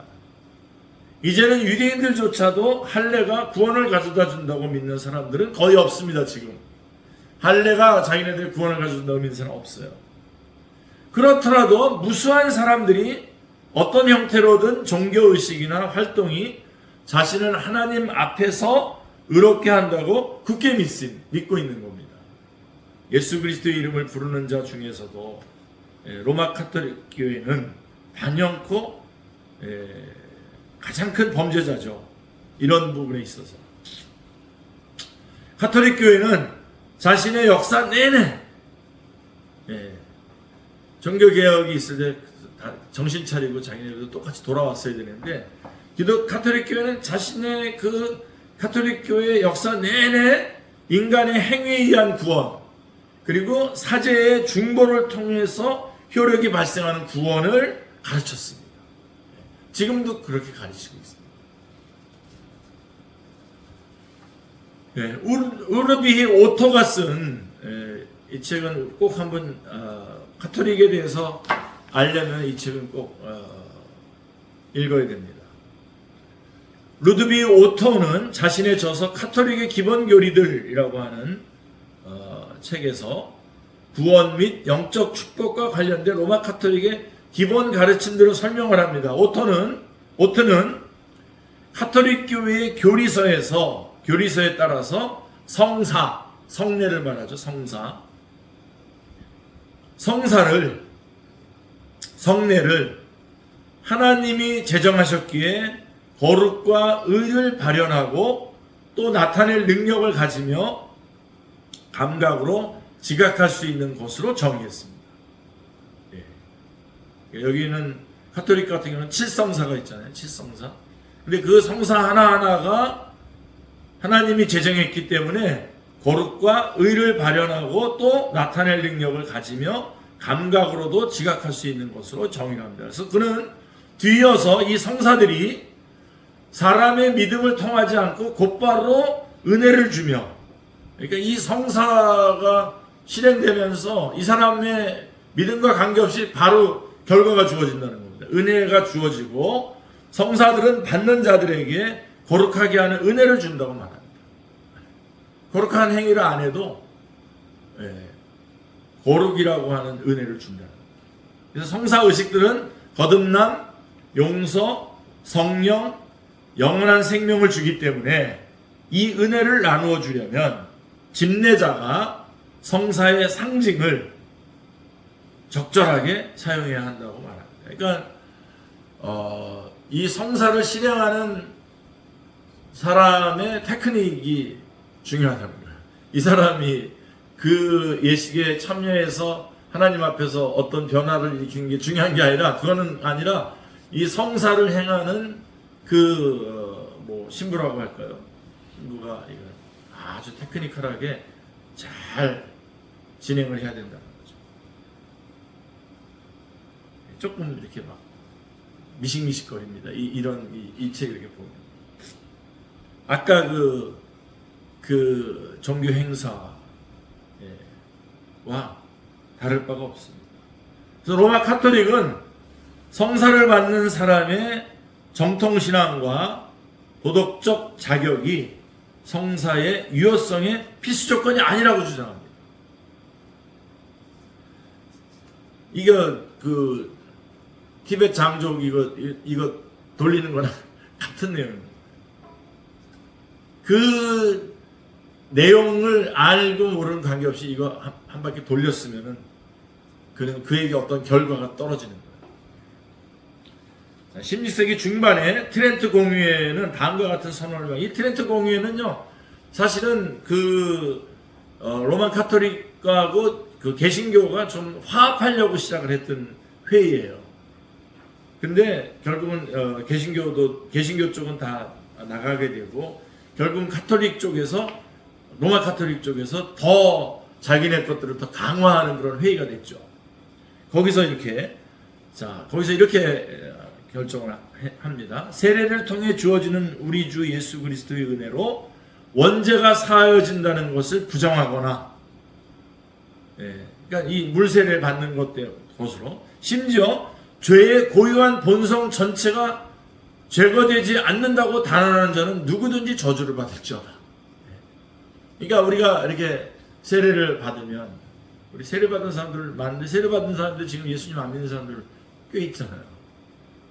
이제는 유대인들조차도 할례가 구원을 가져다 준다고 믿는 사람들은 거의 없습니다. 지금 할례가 자기네들 구원을 가져다 준다고 믿는 사람 없어요. 그렇더라도 무수한 사람들이 어떤 형태로든 종교의식이나 활동이 자신을 하나님 앞에서 의롭게 한다고 굳게 믿고 있는 겁니다. 예수 그리스도의 이름을 부르는 자 중에서도 로마 카톨릭 교회는 단연코 가장 큰 범죄자죠. 이런 부분에 있어서 카톨릭 교회는 자신의 역사 내내 종교개혁이 있을 때 정신 차리고 자기네들도 똑같이 돌아왔어야 되는데, 기독 카톨릭 교회는 자신의 그 카톨릭 교회의 역사 내내 인간의 행위에 의한 구원, 그리고 사제의 중보를 통해서 효력이 발생하는 구원을 가르쳤습니다. 지금도 그렇게 가르치고 있습니다. 우르비히 오토가 쓴 이 책은 꼭 한번 카톨릭에 대해서 알려면 이 책은 꼭 읽어야 됩니다. 루드비히 오토는 자신의 저서 카톨릭의 기본 교리들이라고 하는 책에서 구원 및 영적 축복과 관련된 로마 카톨릭의 기본 가르침들을 설명을 합니다. 오토는 카톨릭 교회의 교리서에 따라서 성례를 말하죠. 성례를 하나님이 제정하셨기에 거룩과 의를 발현하고 또 나타낼 능력을 가지며 감각으로 지각할 수 있는 것으로 정의했습니다. 여기는 카톨릭 같은 경우는 7성사가 있잖아요. 7성사. 근데 그 성사 하나하나가 하나님이 제정했기 때문에 거룩과 의를 발현하고 또 나타낼 능력을 가지며 감각으로도 지각할 수 있는 것으로 정의합니다. 그래서 그는 뒤이어서 이 성사들이 사람의 믿음을 통하지 않고 곧바로 은혜를 주며, 그러니까 이 성사가 실행되면서 이 사람의 믿음과 관계없이 바로 결과가 주어진다는 겁니다. 은혜가 주어지고 성사들은 받는 자들에게 거룩하게 하는 은혜를 준다고 말합니다. 거룩한 행위를 안 해도 거룩이라고 하는 은혜를 준다는 겁니다. 그래서 성사의식들은 거듭남, 용서, 성령, 영원한 생명을 주기 때문에 이 은혜를 나누어 주려면 집례자가 성사의 상징을 적절하게 사용해야 한다고 말합니다. 그러니까 이 성사를 실행하는 사람의 테크닉이 중요하다는 거예요. 이 사람이 그 예식에 참여해서 하나님 앞에서 어떤 변화를 일으키는 게 중요한 게 아니라, 그거는 아니라 이 성사를 행하는 신부라고 할까요? 신부가 이거 아주 테크니컬하게 잘 진행을 해야 된다는 거죠. 조금 이렇게 막 미식미식거립니다. 이 책을 이렇게 보면. 아까 그 종교 행사와 다를 바가 없습니다. 그래서 로마 카톨릭은 성사를 받는 사람의 정통신앙과 도덕적 자격이 성사의 유효성의 필수 조건이 아니라고 주장합니다. 이거 티베트 장족 이거 돌리는 거랑 같은 내용입니다. 그 내용을 알고 모르는 관계없이 이거 한 바퀴 돌렸으면은 그에게 어떤 결과가 떨어지는 거예요. 16세기 중반에 트렌트 공의회는 다음과 같은 선언을 이 트렌트 공의회는요, 사실은 로만 카톨릭하고 그 개신교가 좀 화합하려고 시작을 했던 회의예요. 근데 결국은 개신교 쪽은 다 나가게 되고, 결국은 로마 카톨릭 쪽에서 더 자기네 것들을 더 강화하는 그런 회의가 됐죠. 거기서 이렇게 결정을 합니다. 세례를 통해 주어지는 우리 주 예수 그리스도의 은혜로 원죄가 사하여진다는 것을 부정하거나, 그러니까 이 물세례를 받는 것으로 심지어 죄의 고유한 본성 전체가 제거되지 않는다고 단언하는 자는 누구든지 저주를 받을지어다. 그러니까 우리가 이렇게 세례를 받으면, 우리 세례 받은 사람들 많은데, 세례 받은 사람들 지금 예수님 안 믿는 사람들 꽤 있잖아요.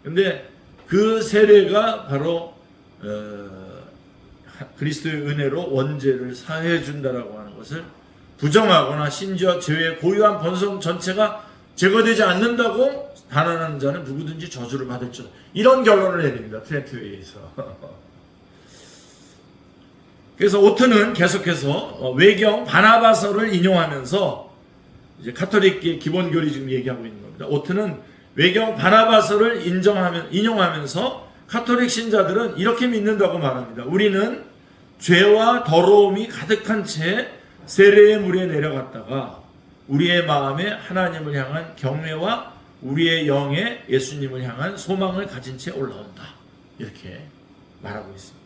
근데 그 세례가 바로 그리스도의 은혜로 원죄를 사해해 준다라고 하는 것을 부정하거나 심지어 죄의 고유한 본성 전체가 제거되지 않는다고 단언하는 자는 누구든지 저주를 받을 줄, 이런 결론을 내립니다. 트렌트 회의에서. 그래서 오트는 계속해서 외경 바나바서를 인용하면서 이제 카톨릭의 기본 교리 지금 얘기하고 있는 겁니다. 오트는 외경 바나바서를 인용하면서 카톨릭 신자들은 이렇게 믿는다고 말합니다. 우리는 죄와 더러움이 가득한 채 세례의 물에 내려갔다가 우리의 마음에 하나님을 향한 경외와 우리의 영에 예수님을 향한 소망을 가진 채 올라온다. 이렇게 말하고 있습니다.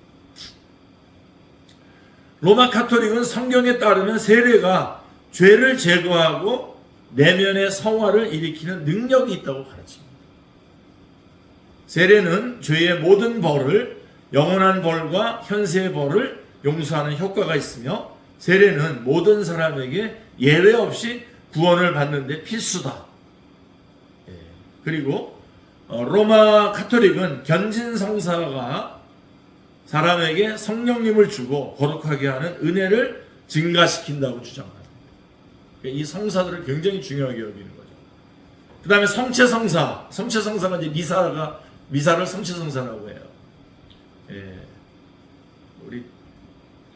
로마 카톨릭은 성경에 따르면 세례가 죄를 제거하고 내면의 성화를 일으키는 능력이 있다고 가르칩니다. 세례는 죄의 모든 벌을, 영원한 벌과 현세의 벌을 용서하는 효과가 있으며 세례는 모든 사람에게 예외 없이 구원을 받는 데 필수다. 그리고 로마 카톨릭은 견진 성사가 사람에게 성령님을 주고 거룩하게 하는 은혜를 증가시킨다고 주장합니다. 이 성사들을 굉장히 중요하게 여기는 거죠. 그 다음에 성체성사. 성체성사가 이제 미사를 성체성사라고 해요. 우리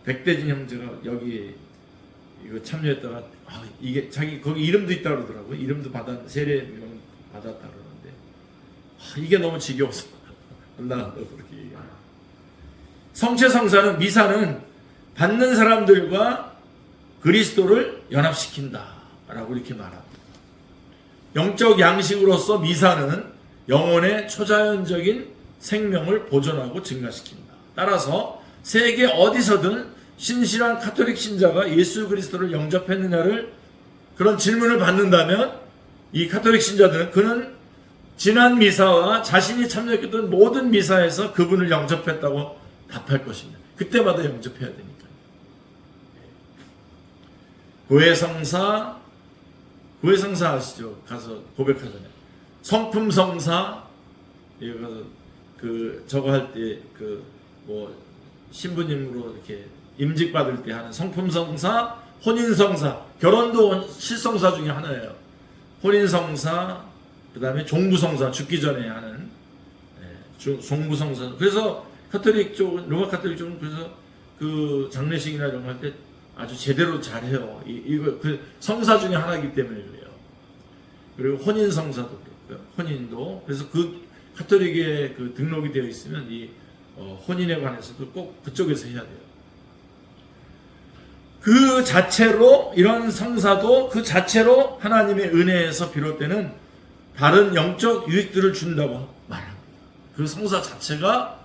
백대진 형제가 여기 이거 참여했다가 이게 자기 거기 이름도 있다 그러더라고요. 이름도 세례 받았다 그러는데 이게 너무 지겨워서 안 나간다고 그렇게 얘기해요. 성체성사는 미사는 받는 사람들과 그리스도를 연합시킨다라고 이렇게 말합니다. 영적 양식으로서 미사는 영혼의 초자연적인 생명을 보존하고 증가시킨다. 따라서 세계 어디서든 신실한 카톨릭 신자가 예수 그리스도를 영접했느냐를 그런 질문을 받는다면 이 카톨릭 신자들은 그는 지난 미사와 자신이 참여했던 모든 미사에서 그분을 영접했다고 답할 것입니다. 그때마다 영접해야 되니까. 고해성사 아시죠? 가서 고백하잖아요. 성품성사, 이거 저거 할 때 신부님으로 이렇게 임직 받을 때 하는 성품성사, 혼인성사, 결혼도 실성사 중에 하나예요. 혼인성사, 그 다음에 종부성사, 죽기 전에 하는 종부성사. 그래서 카톨릭 쪽은, 로마 카톨릭 쪽은 그래서 그 장례식이나 이런 거 할 때 아주 제대로 잘해요. 이거 성사 중에 하나이기 때문에 그래요. 그리고 혼인성사도 그렇고요. 혼인도. 그래서 그 카톨릭에 등록이 되어 있으면 이 혼인에 관해서도 꼭 그쪽에서 해야 돼요. 그 자체로 이런 성사도 그 자체로 하나님의 은혜에서 비롯되는 다른 영적 유익들을 준다고 말합니다. 그 성사 자체가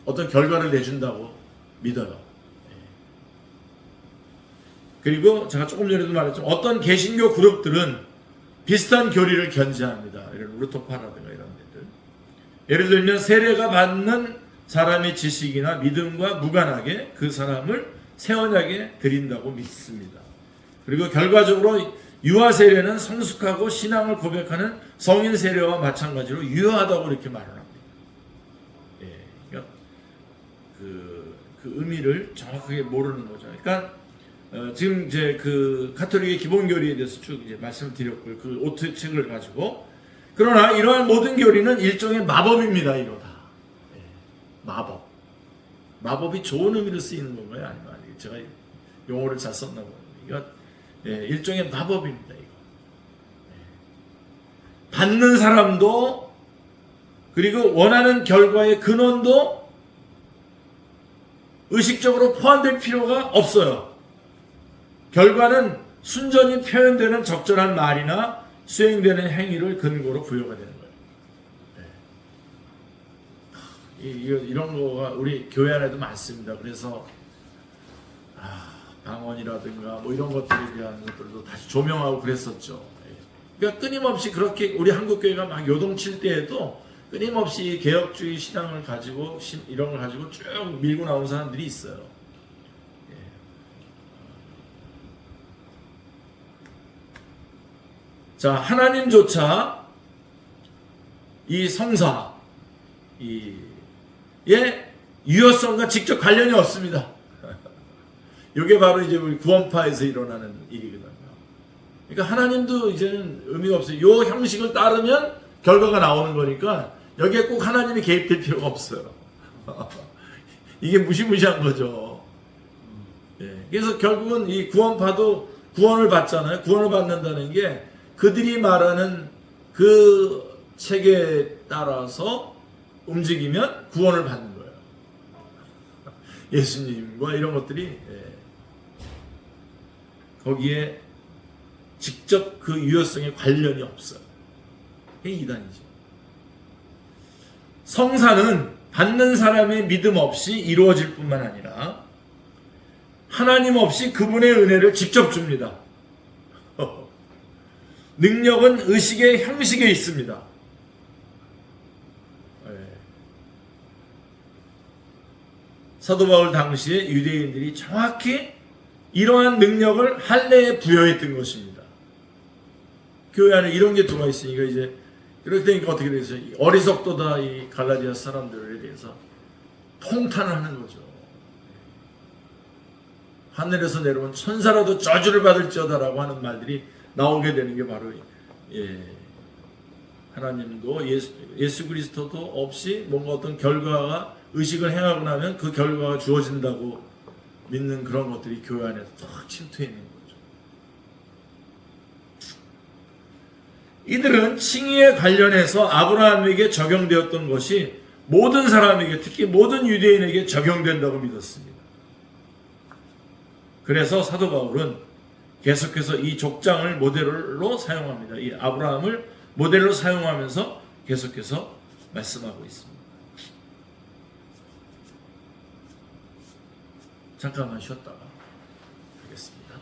어떤 결과를 내준다고 믿어요. 그리고 제가 조금 전에도 말했지만 어떤 개신교 그룹들은 비슷한 교리를 견지합니다. 이런 루터파라든가 이런 데들. 예를 들면 세례가 받는 사람의 지식이나 믿음과 무관하게 그 사람을 새 언약에 드린다고 믿습니다. 그리고 결과적으로 유아 세례는 성숙하고 신앙을 고백하는 성인 세례와 마찬가지로 유효하다고 이렇게 말을 합니다. 그러니까 그 의미를 정확하게 모르는 거죠. 그러니까 지금 이제 그 카톨릭의 기본 교리에 대해서 쭉 이제 말씀을 드렸고요. 그 오트 책을 가지고. 그러나 이러한 모든 교리는 일종의 마법입니다. 이러다. 마법. 마법이 좋은 의미로 쓰이는 건가요? 아니면 제가 용어를 잘 썼나 봐요. 이거 일종의 마법입니다. 이거. 받는 사람도 그리고 원하는 결과의 근원도 의식적으로 포함될 필요가 없어요. 결과는 순전히 표현되는 적절한 말이나 수행되는 행위를 근거로 부여가 되는 거예요. 이런 거가 우리 교회 안에도 많습니다. 그래서 방언이라든가 뭐 이런 것들에 대한 것들도 다시 조명하고 그랬었죠. 그러니까 끊임없이 그렇게 우리 한국교회가 막 요동칠 때에도 끊임없이 개혁주의 신앙을 가지고 이런 걸 가지고 쭉 밀고 나온 사람들이 있어요. 자, 하나님조차 이 성사의 유효성과 직접 관련이 없습니다. 이게 바로 이제 우리 구원파에서 일어나는 일이거든요. 그러니까 하나님도 이제는 의미가 없어요. 요 형식을 따르면 결과가 나오는 거니까 여기에 꼭 하나님이 개입될 필요가 없어요. 이게 무시무시한 거죠. 그래서 결국은 이 구원파도 구원을 받잖아요. 구원을 받는다는 게 그들이 말하는 그 책에 따라서 움직이면 구원을 받는 거예요. 예수님과 이런 것들이 거기에 직접 그 유효성에 관련이 없어요. 그게 이단이죠. 성사는 받는 사람의 믿음 없이 이루어질 뿐만 아니라 하나님 없이 그분의 은혜를 직접 줍니다. 능력은 의식의 형식에 있습니다. 사도 바울 당시에 유대인들이 정확히 이러한 능력을 할례에 부여했던 것입니다. 교회 안에 이런 게 들어와 있으니까 이제 이렇게 되니까 어떻게 되죠? 어리석도다 이 갈라디아 사람들에 대해서 통탄을 하는 거죠. 하늘에서 내려온 천사라도 저주를 받을지어다라고 하는 말들이 나오게 되는 게 바로 하나님도 예수 그리스도도 없이 뭔가 어떤 결과가 의식을 행하고 나면 그 결과가 주어진다고 믿는 그런 것들이 교회 안에서 탁 침투해 있는 거죠. 이들은 칭의에 관련해서 아브라함에게 적용되었던 것이 모든 사람에게, 특히 모든 유대인에게 적용된다고 믿었습니다. 그래서 사도 바울은 계속해서 이 족장을 모델로 사용합니다. 이 아브라함을 모델로 사용하면서 계속해서 말씀하고 있습니다. 잠깐만 쉬었다가 하겠습니다.